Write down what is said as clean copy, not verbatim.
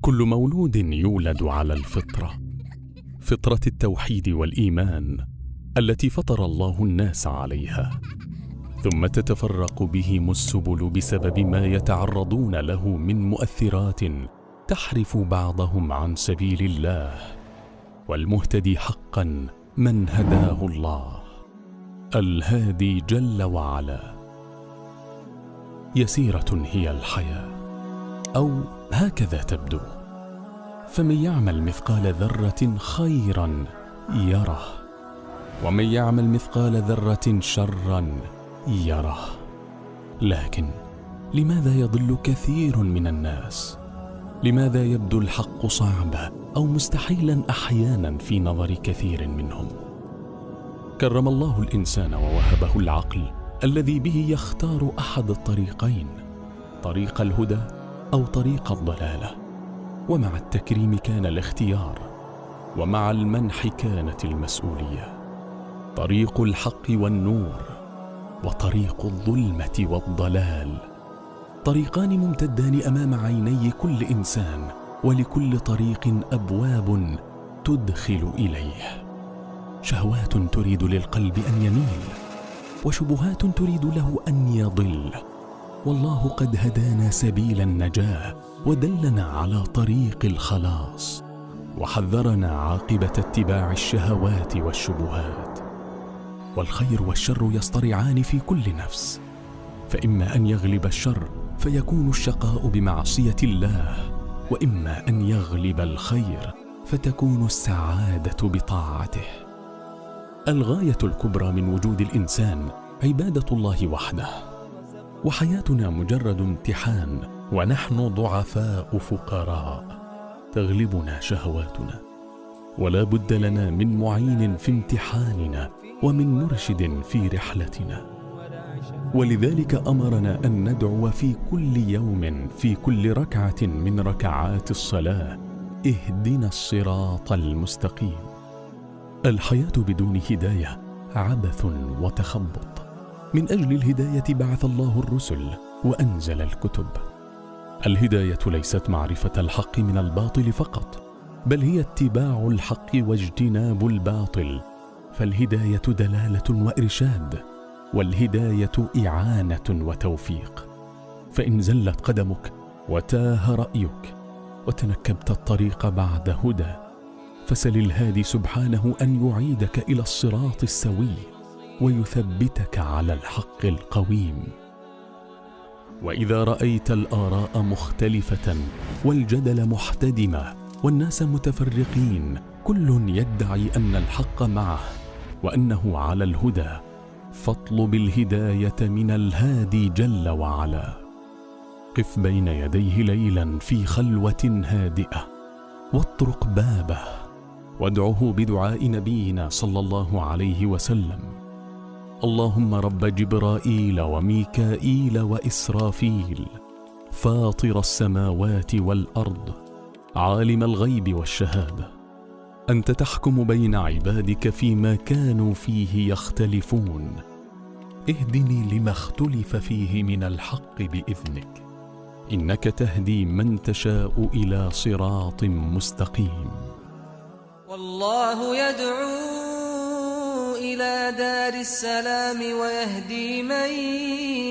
كل مولود يولد على الفطرة، فطرة التوحيد والإيمان التي فطر الله الناس عليها، ثم تتفرق بهم السبل بسبب ما يتعرضون له من مؤثرات تحرف بعضهم عن سبيل الله، والمهتدي حقا من هداه الله الهادي جل وعلا. يسيرة هي الحياة، أو هكذا تبدو، فمن يعمل مثقال ذرة خيرا يره، ومن يعمل مثقال ذرة شرا يره. لكن لماذا يضل كثير من الناس؟ لماذا يبدو الحق صعبا أو مستحيلا أحيانا في نظر كثير منهم؟ كرم الله الإنسان ووهبه العقل الذي به يختار أحد الطريقين، طريق الهدى أو طريق الضلالة، ومع التكريم كان الاختيار، ومع المنح كانت المسؤولية. طريق الحق والنور، وطريق الظلمة والضلال، طريقان ممتدان أمام عيني كل إنسان، ولكل طريق أبواب تدخل إليه. شهوات تريد للقلب أن يميل، وشبهات تريد له أن يضل، والله قد هدانا سبيل النجاة ودلنا على طريق الخلاص، وحذرنا عاقبة اتباع الشهوات والشبهات. والخير والشر يصطرعان في كل نفس، فإما أن يغلب الشر فيكون الشقاء بمعصية الله، وإما أن يغلب الخير فتكون السعادة بطاعته. الغاية الكبرى من وجود الإنسان عبادة الله وحده، وحياتنا مجرد امتحان، ونحن ضعفاء فقراء تغلبنا شهواتنا، ولا بد لنا من معين في امتحاننا ومن مرشد في رحلتنا. ولذلك أمرنا أن ندعو في كل يوم في كل ركعة من ركعات الصلاة: اهدنا الصراط المستقيم. الحياة بدون هداية عبث وتخبط. من أجل الهداية بعث الله الرسل وأنزل الكتب. الهداية ليست معرفة الحق من الباطل فقط، بل هي اتباع الحق واجتناب الباطل. فالهداية دلالة وإرشاد، والهداية إعانة وتوفيق. فإن زلت قدمك وتاه رأيك وتنكبت الطريق بعد هدى، فسل الهادي سبحانه أن يعيدك إلى الصراط السوي ويثبتك على الحق القويم. وإذا رأيت الآراء مختلفة والجدل محتدمة والناس متفرقين، كل يدعي أن الحق معه وأنه على الهدى، فاطلب الهداية من الهادي جل وعلا. قف بين يديه ليلا في خلوة هادئة، واطرق بابه، وادعه بدعاء نبينا صلى الله عليه وسلم: اللهم رب جبرائيل وميكائيل وإسرافيل، فاطر السماوات والأرض، عالم الغيب والشهادة، أنت تحكم بين عبادك فيما كانوا فيه يختلفون، اهدني لما اختلف فيه من الحق بإذنك، إنك تهدي من تشاء إلى صراط مستقيم. والله يدعو إلى دار السلام ويهدي من